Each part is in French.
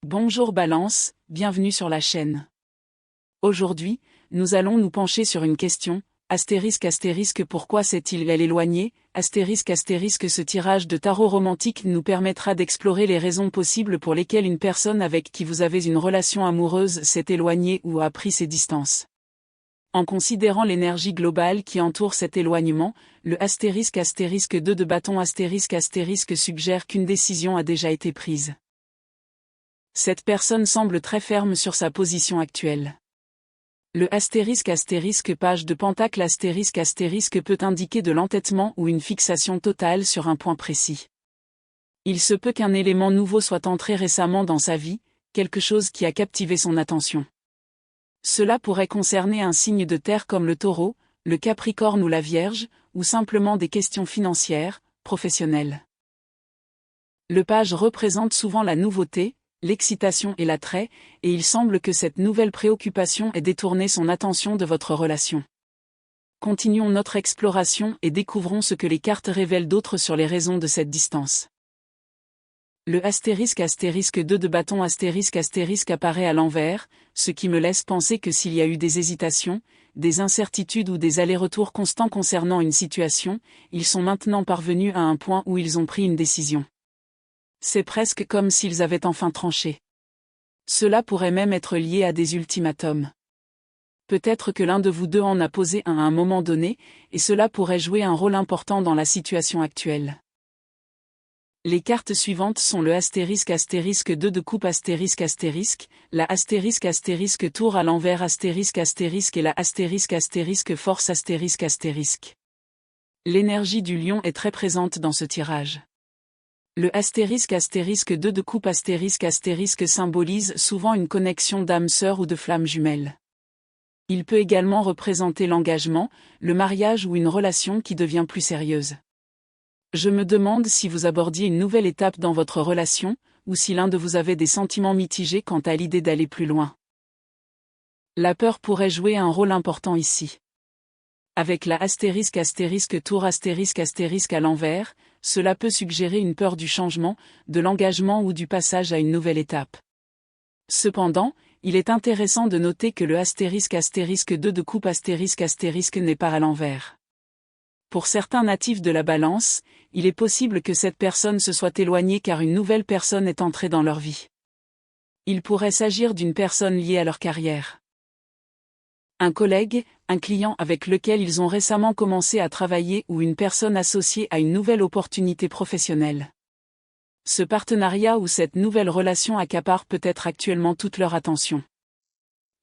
Bonjour Balance, bienvenue sur la chaîne. Aujourd'hui, nous allons nous pencher sur une question, pourquoi cette île est éloignée, ce tirage de tarot romantique nous permettra d'explorer les raisons possibles pour lesquelles une personne avec qui vous avez une relation amoureuse s'est éloignée ou a pris ses distances. En considérant l'énergie globale qui entoure cet éloignement, le *2 de bâton suggère qu'une décision a déjà été prise. Cette personne semble très ferme sur sa position actuelle. Le page de pentacle peut indiquer de l'entêtement ou une fixation totale sur un point précis. Il se peut qu'un élément nouveau soit entré récemment dans sa vie, quelque chose qui a captivé son attention. Cela pourrait concerner un signe de terre comme le Taureau, le Capricorne ou la Vierge, ou simplement des questions financières, professionnelles. Le page représente souvent la nouveauté, l'excitation et l'attrait, et il semble que cette nouvelle préoccupation ait détourné son attention de votre relation. Continuons notre exploration et découvrons ce que les cartes révèlent d'autre sur les raisons de cette distance. Le *2 de bâton apparaît à l'envers, ce qui me laisse penser que s'il y a eu des hésitations, des incertitudes ou des allers-retours constants concernant une situation, ils sont maintenant parvenus à un point où ils ont pris une décision. C'est presque comme s'ils avaient enfin tranché. Cela pourrait même être lié à des ultimatums. Peut-être que l'un de vous deux en a posé un à un moment donné, et cela pourrait jouer un rôle important dans la situation actuelle. Les cartes suivantes sont le *2 de coupe la tour à l'envers et la force L'énergie du lion est très présente dans ce tirage. Le *2 de coupe symbolise souvent une connexion d'âme sœur ou de flamme jumelle. Il peut également représenter l'engagement, le mariage ou une relation qui devient plus sérieuse. Je me demande si vous abordiez une nouvelle étape dans votre relation, ou si l'un de vous avait des sentiments mitigés quant à l'idée d'aller plus loin. La peur pourrait jouer un rôle important ici. Avec la tour à l'envers, cela peut suggérer une peur du changement, de l'engagement ou du passage à une nouvelle étape. Cependant, il est intéressant de noter que le *2 de coupe n'est pas à l'envers. Pour certains natifs de la Balance, il est possible que cette personne se soit éloignée car une nouvelle personne est entrée dans leur vie. Il pourrait s'agir d'une personne liée à leur carrière. Un collègue, un client avec lequel ils ont récemment commencé à travailler ou une personne associée à une nouvelle opportunité professionnelle. Ce partenariat ou cette nouvelle relation accapare peut-être actuellement toute leur attention.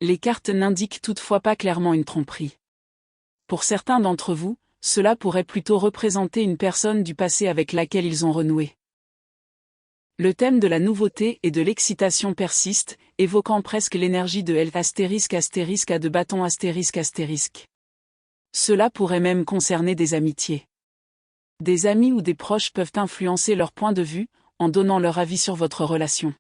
Les cartes n'indiquent toutefois pas clairement une tromperie. Pour certains d'entre vous, cela pourrait plutôt représenter une personne du passé avec laquelle ils ont renoué. Le thème de la nouveauté et de l'excitation persiste, évoquant presque l'énergie de L** de bâton ***. Cela pourrait même concerner des amitiés. Des amis ou des proches peuvent influencer leur point de vue, en donnant leur avis sur votre relation.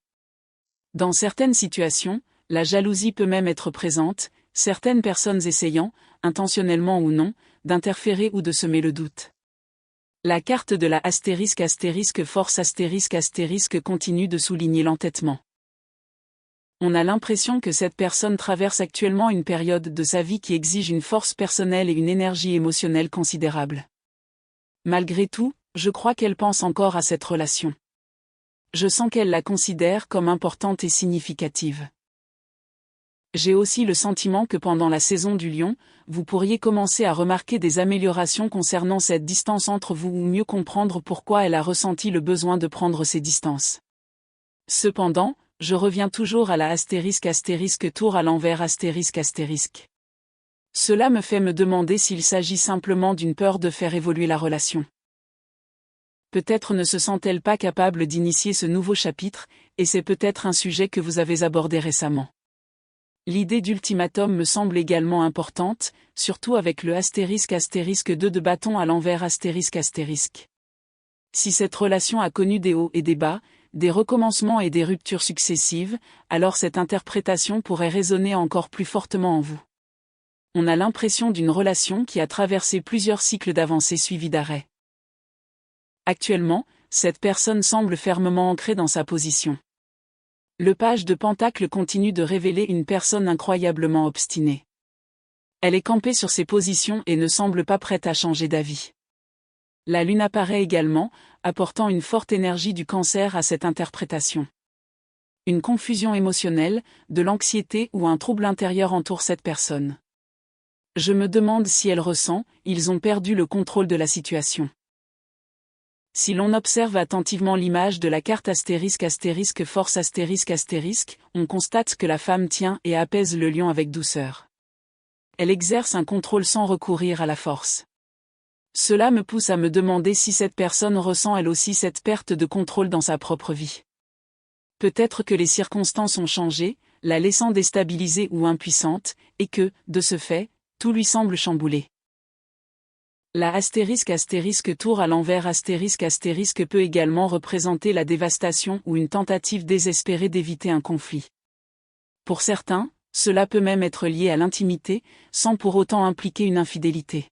Dans certaines situations, la jalousie peut même être présente, certaines personnes essayant, intentionnellement ou non, d'interférer ou de semer le doute. La carte de la force continue de souligner l'entêtement. On a l'impression que cette personne traverse actuellement une période de sa vie qui exige une force personnelle et une énergie émotionnelle considérable. Malgré tout, je crois qu'elle pense encore à cette relation. Je sens qu'elle la considère comme importante et significative. J'ai aussi le sentiment que pendant la saison du Lion, vous pourriez commencer à remarquer des améliorations concernant cette distance entre vous ou mieux comprendre pourquoi elle a ressenti le besoin de prendre ces distances. Cependant, je reviens toujours à la tour à l'envers ***. Cela me fait me demander s'il s'agit simplement d'une peur de faire évoluer la relation. Peut-être ne se sent-elle pas capable d'initier ce nouveau chapitre, et c'est peut-être un sujet que vous avez abordé récemment. L'idée d'ultimatum me semble également importante, surtout avec le *2 de bâton à l'envers ***. Si cette relation a connu des hauts et des bas, des recommencements et des ruptures successives, alors cette interprétation pourrait résonner encore plus fortement en vous. On a l'impression d'une relation qui a traversé plusieurs cycles d'avancée suivis d'arrêt. Actuellement, cette personne semble fermement ancrée dans sa position. Le page de Pentacle continue de révéler une personne incroyablement obstinée. Elle est campée sur ses positions et ne semble pas prête à changer d'avis. La Lune apparaît également, apportant une forte énergie du Cancer à cette interprétation. Une confusion émotionnelle, de l'anxiété ou un trouble intérieur entoure cette personne. Je me demande si elle ressent, ils ont perdu le contrôle de la situation. Si l'on observe attentivement l'image de la carte ***force ***, on constate que la femme tient et apaise le lion avec douceur. Elle exerce un contrôle sans recourir à la force. Cela me pousse à me demander si cette personne ressent elle aussi cette perte de contrôle dans sa propre vie. Peut-être que les circonstances ont changé, la laissant déstabilisée ou impuissante, et que, de ce fait, tout lui semble chamboulé. La ** tour à l'envers * peut également représenter la dévastation ou une tentative désespérée d'éviter un conflit. Pour certains, cela peut même être lié à l'intimité, sans pour autant impliquer une infidélité.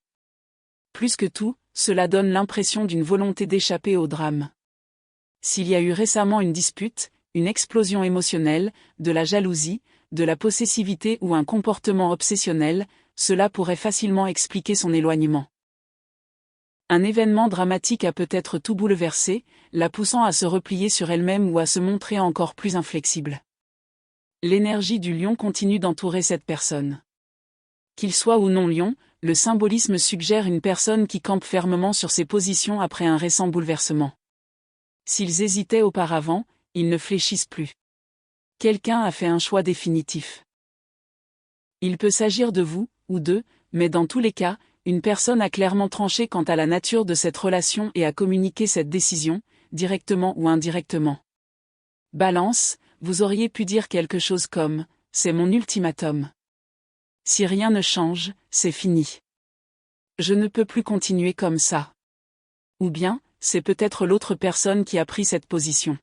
Plus que tout, cela donne l'impression d'une volonté d'échapper au drame. S'il y a eu récemment une dispute, une explosion émotionnelle, de la jalousie, de la possessivité ou un comportement obsessionnel, cela pourrait facilement expliquer son éloignement. Un événement dramatique a peut-être tout bouleversé, la poussant à se replier sur elle-même ou à se montrer encore plus inflexible. L'énergie du lion continue d'entourer cette personne. Qu'il soit ou non lion, le symbolisme suggère une personne qui campe fermement sur ses positions après un récent bouleversement. S'ils hésitaient auparavant, ils ne fléchissent plus. Quelqu'un a fait un choix définitif. Il peut s'agir de vous, ou d'eux, mais dans tous les cas, une personne a clairement tranché quant à la nature de cette relation et a communiqué cette décision, directement ou indirectement. Balance, vous auriez pu dire quelque chose comme « c'est mon ultimatum ». Si rien ne change, c'est fini. Je ne peux plus continuer comme ça. Ou bien, c'est peut-être l'autre personne qui a pris cette position.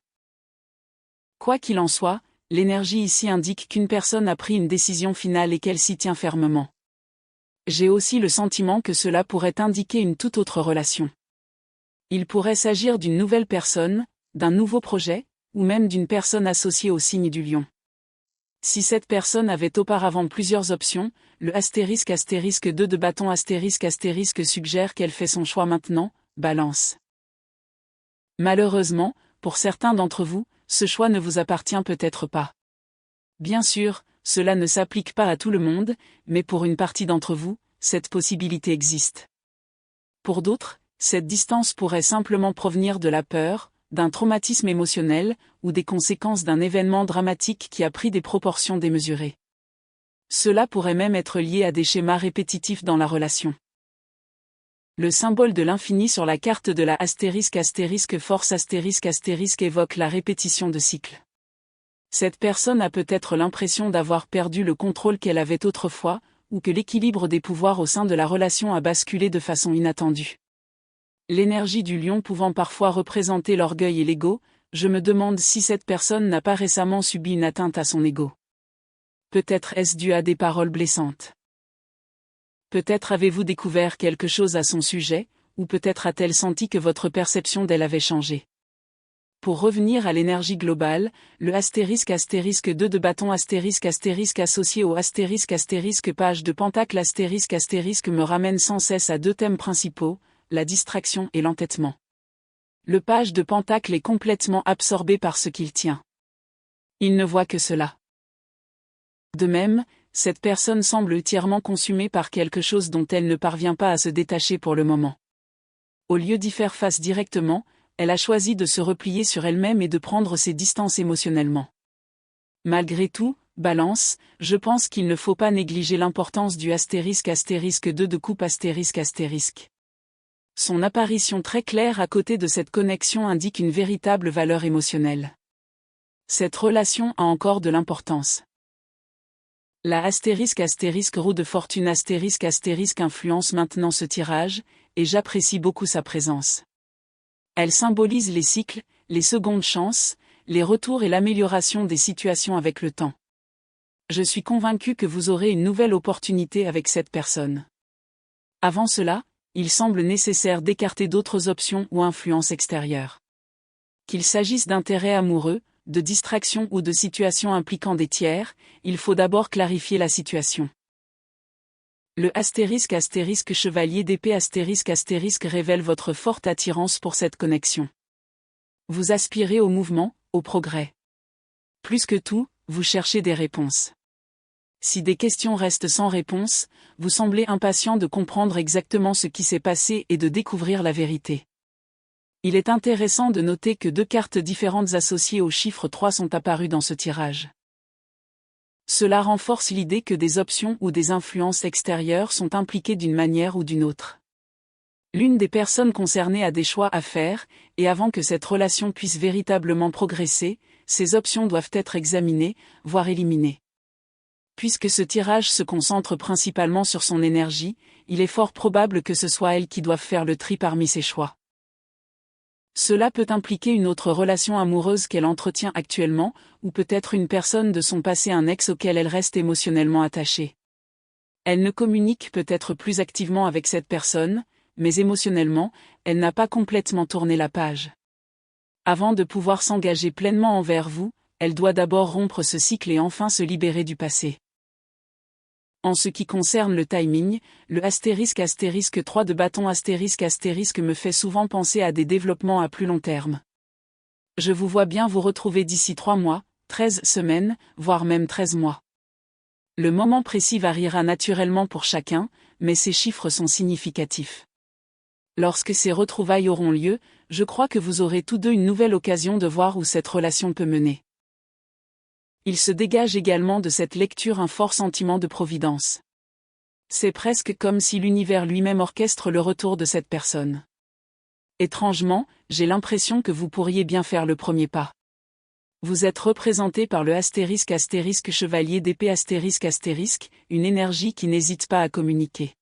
Quoi qu'il en soit, l'énergie ici indique qu'une personne a pris une décision finale et qu'elle s'y tient fermement. J'ai aussi le sentiment que cela pourrait indiquer une toute autre relation. Il pourrait s'agir d'une nouvelle personne, d'un nouveau projet, ou même d'une personne associée au signe du lion. Si cette personne avait auparavant plusieurs options, le ***2 de bâton * suggère qu'elle fait son choix maintenant, Balance. Malheureusement, pour certains d'entre vous, ce choix ne vous appartient peut-être pas. Bien sûr, cela ne s'applique pas à tout le monde, mais pour une partie d'entre vous, cette possibilité existe. Pour d'autres, cette distance pourrait simplement provenir de la peur, d'un traumatisme émotionnel, ou des conséquences d'un événement dramatique qui a pris des proportions démesurées. Cela pourrait même être lié à des schémas répétitifs dans la relation. Le symbole de l'infini sur la carte de la ***force ** évoque la répétition de cycles. Cette personne a peut-être l'impression d'avoir perdu le contrôle qu'elle avait autrefois, ou que l'équilibre des pouvoirs au sein de la relation a basculé de façon inattendue. L'énergie du lion pouvant parfois représenter l'orgueil et l'ego, je me demande si cette personne n'a pas récemment subi une atteinte à son ego. Peut-être est-ce dû à des paroles blessantes. Peut-être avez-vous découvert quelque chose à son sujet, ou peut-être a-t-elle senti que votre perception d'elle avait changé. Pour revenir à l'énergie globale, le ***2 de bâton *** associé au * page de Pentacle * me ramène sans cesse à deux thèmes principaux, la distraction et l'entêtement. Le page de Pentacle est complètement absorbé par ce qu'il tient. Il ne voit que cela. De même, cette personne semble entièrement consumée par quelque chose dont elle ne parvient pas à se détacher pour le moment. Au lieu d'y faire face directement, elle a choisi de se replier sur elle-même et de prendre ses distances émotionnellement. Malgré tout, Balance, je pense qu'il ne faut pas négliger l'importance du ***2 de coupe ***. Son apparition très claire à côté de cette connexion indique une véritable valeur émotionnelle. Cette relation a encore de l'importance. La *** roue de fortune *** influence maintenant ce tirage, et j'apprécie beaucoup sa présence. Elle symbolise les cycles, les secondes chances, les retours et l'amélioration des situations avec le temps. Je suis convaincu que vous aurez une nouvelle opportunité avec cette personne. Avant cela, il semble nécessaire d'écarter d'autres options ou influences extérieures. Qu'il s'agisse d'intérêts amoureux, de distraction ou de situation impliquant des tiers, il faut d'abord clarifier la situation. Le ** chevalier d'épée ** révèle votre forte attirance pour cette connexion. Vous aspirez au mouvement, au progrès. Plus que tout, vous cherchez des réponses. Si des questions restent sans réponse, vous semblez impatient de comprendre exactement ce qui s'est passé et de découvrir la vérité. Il est intéressant de noter que 2 cartes différentes associées au chiffre 3 sont apparues dans ce tirage. Cela renforce l'idée que des options ou des influences extérieures sont impliquées d'une manière ou d'une autre. L'une des personnes concernées a des choix à faire, et avant que cette relation puisse véritablement progresser, ces options doivent être examinées, voire éliminées. Puisque ce tirage se concentre principalement sur son énergie, il est fort probable que ce soit elle qui doive faire le tri parmi ses choix. Cela peut impliquer une autre relation amoureuse qu'elle entretient actuellement, ou peut-être une personne de son passé, un ex auquel elle reste émotionnellement attachée. Elle ne communique peut-être plus activement avec cette personne, mais émotionnellement, elle n'a pas complètement tourné la page. Avant de pouvoir s'engager pleinement envers vous, elle doit d'abord rompre ce cycle et enfin se libérer du passé. En ce qui concerne le timing, le * 3 de bâton * me fait souvent penser à des développements à plus long terme. Je vous vois bien vous retrouver d'ici 3 mois, 13 semaines, voire même 13 mois. Le moment précis variera naturellement pour chacun, mais ces chiffres sont significatifs. Lorsque ces retrouvailles auront lieu, je crois que vous aurez tous deux une nouvelle occasion de voir où cette relation peut mener. Il se dégage également de cette lecture un fort sentiment de providence. C'est presque comme si l'univers lui-même orchestre le retour de cette personne. Étrangement, j'ai l'impression que vous pourriez bien faire le premier pas. Vous êtes représenté par le * chevalier d'épée *, une énergie qui n'hésite pas à communiquer.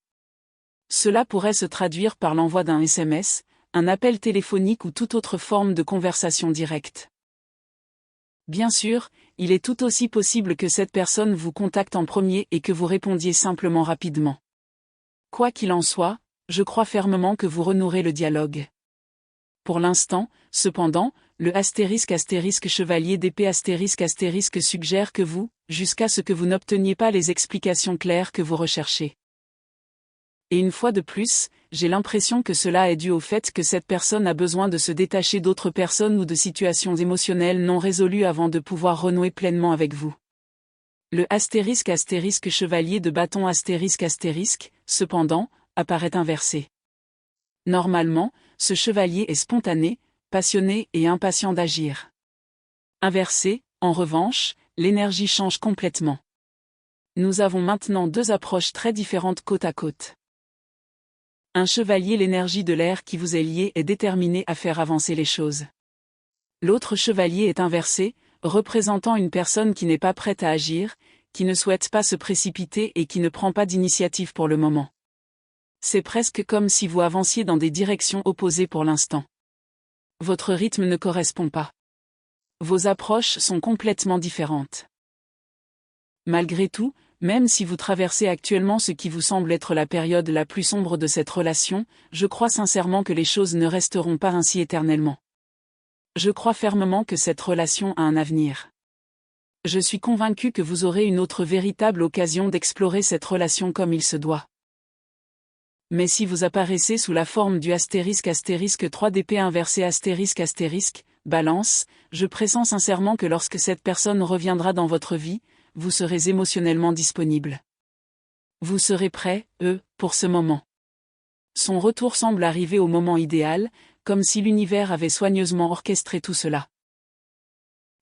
Cela pourrait se traduire par l'envoi d'un SMS, un appel téléphonique ou toute autre forme de conversation directe. Bien sûr, il est tout aussi possible que cette personne vous contacte en premier et que vous répondiez simplement rapidement. Quoi qu'il en soit, je crois fermement que vous renouerez le dialogue. Pour l'instant, cependant, le * chevalier d'épée * suggère que vous, jusqu'à ce que vous n'obteniez pas les explications claires que vous recherchez. Et une fois de plus, j'ai l'impression que cela est dû au fait que cette personne a besoin de se détacher d'autres personnes ou de situations émotionnelles non résolues avant de pouvoir renouer pleinement avec vous. Le * chevalier de bâton *, cependant, apparaît inversé. Normalement, ce chevalier est spontané, passionné et impatient d'agir. Inversé, en revanche, l'énergie change complètement. Nous avons maintenant 2 approches très différentes côte à côte. Un chevalier, l'énergie de l'air qui vous est liée est déterminée à faire avancer les choses. L'autre chevalier est inversé, représentant une personne qui n'est pas prête à agir, qui ne souhaite pas se précipiter et qui ne prend pas d'initiative pour le moment. C'est presque comme si vous avanciez dans des directions opposées pour l'instant. Votre rythme ne correspond pas. Vos approches sont complètement différentes. Malgré tout, même si vous traversez actuellement ce qui vous semble être la période la plus sombre de cette relation, je crois sincèrement que les choses ne resteront pas ainsi éternellement. Je crois fermement que cette relation a un avenir. Je suis convaincu que vous aurez une autre véritable occasion d'explorer cette relation comme il se doit. Mais si vous apparaissez sous la forme du * 3 d'épée inversé *, balance, je pressens sincèrement que lorsque cette personne reviendra dans votre vie, vous serez émotionnellement disponible. Vous serez prêt, pour ce moment. Son retour semble arriver au moment idéal, comme si l'univers avait soigneusement orchestré tout cela.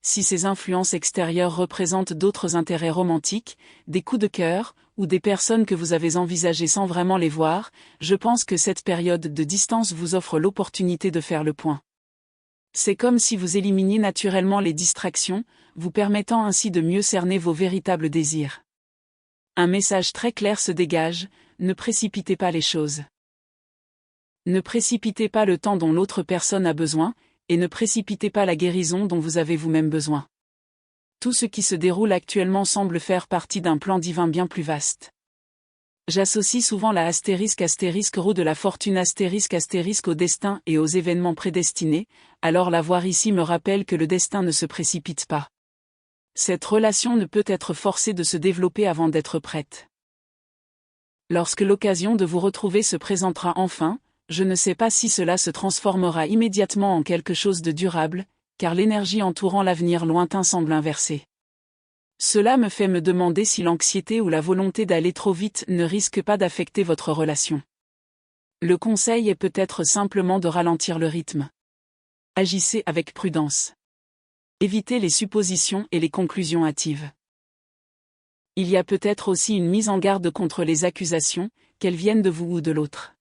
Si ces influences extérieures représentent d'autres intérêts romantiques, des coups de cœur, ou des personnes que vous avez envisagées sans vraiment les voir, je pense que cette période de distance vous offre l'opportunité de faire le point. C'est comme si vous éliminiez naturellement les distractions, vous permettant ainsi de mieux cerner vos véritables désirs. Un message très clair se dégage, ne précipitez pas les choses. Ne précipitez pas le temps dont l'autre personne a besoin, et ne précipitez pas la guérison dont vous avez vous-même besoin. Tout ce qui se déroule actuellement semble faire partie d'un plan divin bien plus vaste. J'associe souvent la roue de la fortune au destin et aux événements prédestinés, alors la voir ici me rappelle que le destin ne se précipite pas. Cette relation ne peut être forcée de se développer avant d'être prête. Lorsque l'occasion de vous retrouver se présentera enfin, je ne sais pas si cela se transformera immédiatement en quelque chose de durable, car l'énergie entourant l'avenir lointain semble inversée. Cela me fait me demander si l'anxiété ou la volonté d'aller trop vite ne risque pas d'affecter votre relation. Le conseil est peut-être simplement de ralentir le rythme. Agissez avec prudence. Évitez les suppositions et les conclusions hâtives. Il y a peut-être aussi une mise en garde contre les accusations, qu'elles viennent de vous ou de l'autre.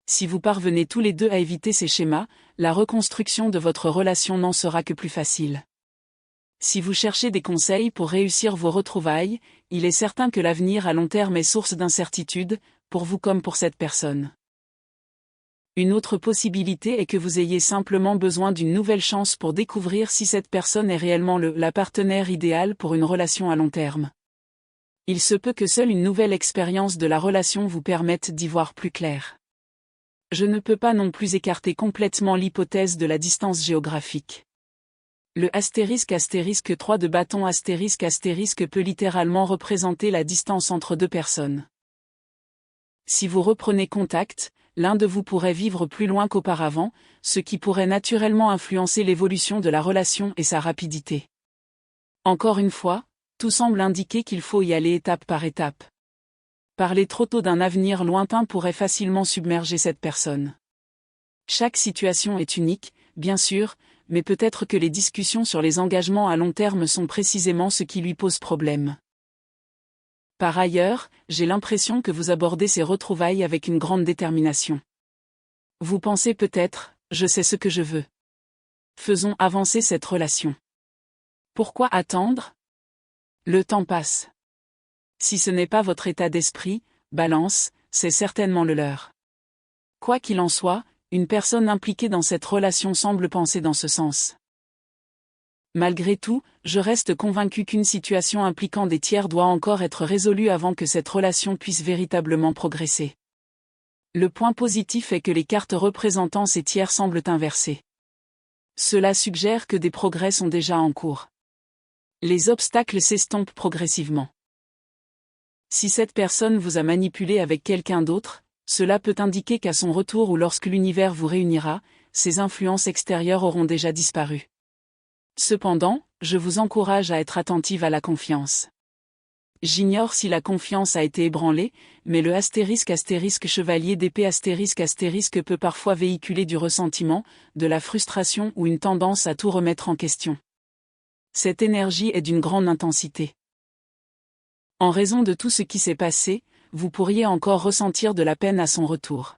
Si vous parvenez tous les deux à éviter ces schémas, la reconstruction de votre relation n'en sera que plus facile. Si vous cherchez des conseils pour réussir vos retrouvailles, il est certain que l'avenir à long terme est source d'incertitude, pour vous comme pour cette personne. Une autre possibilité est que vous ayez simplement besoin d'une nouvelle chance pour découvrir si cette personne est réellement la partenaire idéale pour une relation à long terme. Il se peut que seule une nouvelle expérience de la relation vous permette d'y voir plus clair. Je ne peux pas non plus écarter complètement l'hypothèse de la distance géographique. Le * 3 de bâton * peut littéralement représenter la distance entre deux personnes. Si vous reprenez contact, l'un de vous pourrait vivre plus loin qu'auparavant, ce qui pourrait naturellement influencer l'évolution de la relation et sa rapidité. Encore une fois, tout semble indiquer qu'il faut y aller étape par étape. Parler trop tôt d'un avenir lointain pourrait facilement submerger cette personne. Chaque situation est unique, bien sûr, mais peut-être que les discussions sur les engagements à long terme sont précisément ce qui lui pose problème. Par ailleurs, j'ai l'impression que vous abordez ces retrouvailles avec une grande détermination. Vous pensez peut-être, je sais ce que je veux. Faisons avancer cette relation. Pourquoi attendre ? Le temps passe. Si ce n'est pas votre état d'esprit, Balance, c'est certainement le leur. Quoi qu'il en soit, une personne impliquée dans cette relation semble penser dans ce sens. Malgré tout, je reste convaincu qu'une situation impliquant des tiers doit encore être résolue avant que cette relation puisse véritablement progresser. Le point positif est que les cartes représentant ces tiers semblent inversées. Cela suggère que des progrès sont déjà en cours. Les obstacles s'estompent progressivement. Si cette personne vous a manipulé avec quelqu'un d'autre, cela peut indiquer qu'à son retour ou lorsque l'univers vous réunira, ces influences extérieures auront déjà disparu. Cependant, je vous encourage à être attentive à la confiance. J'ignore si la confiance a été ébranlée, mais le * chevalier d'épée * peut parfois véhiculer du ressentiment, de la frustration ou une tendance à tout remettre en question. Cette énergie est d'une grande intensité. En raison de tout ce qui s'est passé, vous pourriez encore ressentir de la peine à son retour.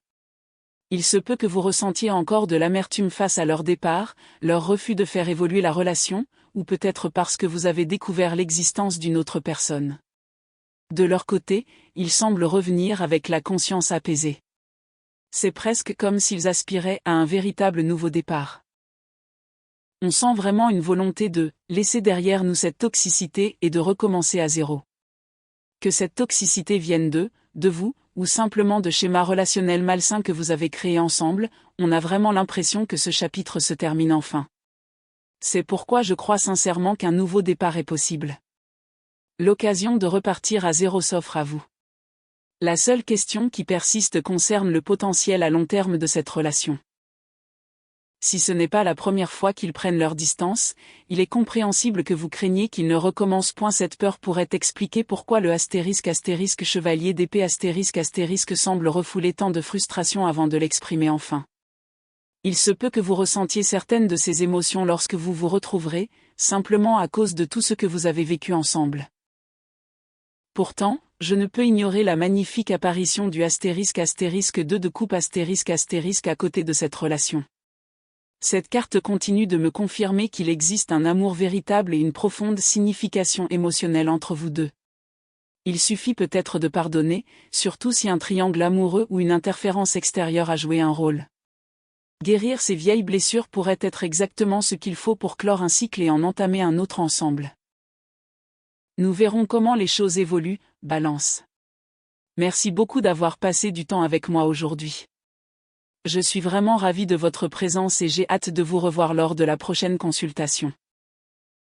Il se peut que vous ressentiez encore de l'amertume face à leur départ, leur refus de faire évoluer la relation, ou peut-être parce que vous avez découvert l'existence d'une autre personne. De leur côté, ils semblent revenir avec la conscience apaisée. C'est presque comme s'ils aspiraient à un véritable nouveau départ. On sent vraiment une volonté de laisser derrière nous cette toxicité et de recommencer à zéro. Que cette toxicité vienne de vous, ou simplement de schémas relationnels malsains que vous avez créés ensemble, on a vraiment l'impression que ce chapitre se termine enfin. C'est pourquoi je crois sincèrement qu'un nouveau départ est possible. L'occasion de repartir à zéro s'offre à vous. La seule question qui persiste concerne le potentiel à long terme de cette relation. Si ce n'est pas la première fois qu'ils prennent leur distance, il est compréhensible que vous craignez qu'ils ne recommencent point. Cette peur pourrait expliquer pourquoi le * chevalier d'épée * semble refouler tant de frustration avant de l'exprimer enfin. Il se peut que vous ressentiez certaines de ces émotions lorsque vous vous retrouverez, simplement à cause de tout ce que vous avez vécu ensemble. Pourtant, je ne peux ignorer la magnifique apparition du * 2 de coupe * à côté de cette relation. Cette carte continue de me confirmer qu'il existe un amour véritable et une profonde signification émotionnelle entre vous deux. Il suffit peut-être de pardonner, surtout si un triangle amoureux ou une interférence extérieure a joué un rôle. Guérir ces vieilles blessures pourrait être exactement ce qu'il faut pour clore un cycle et en entamer un autre ensemble. Nous verrons comment les choses évoluent, Balance. Merci beaucoup d'avoir passé du temps avec moi aujourd'hui. Je suis vraiment ravi de votre présence et j'ai hâte de vous revoir lors de la prochaine consultation.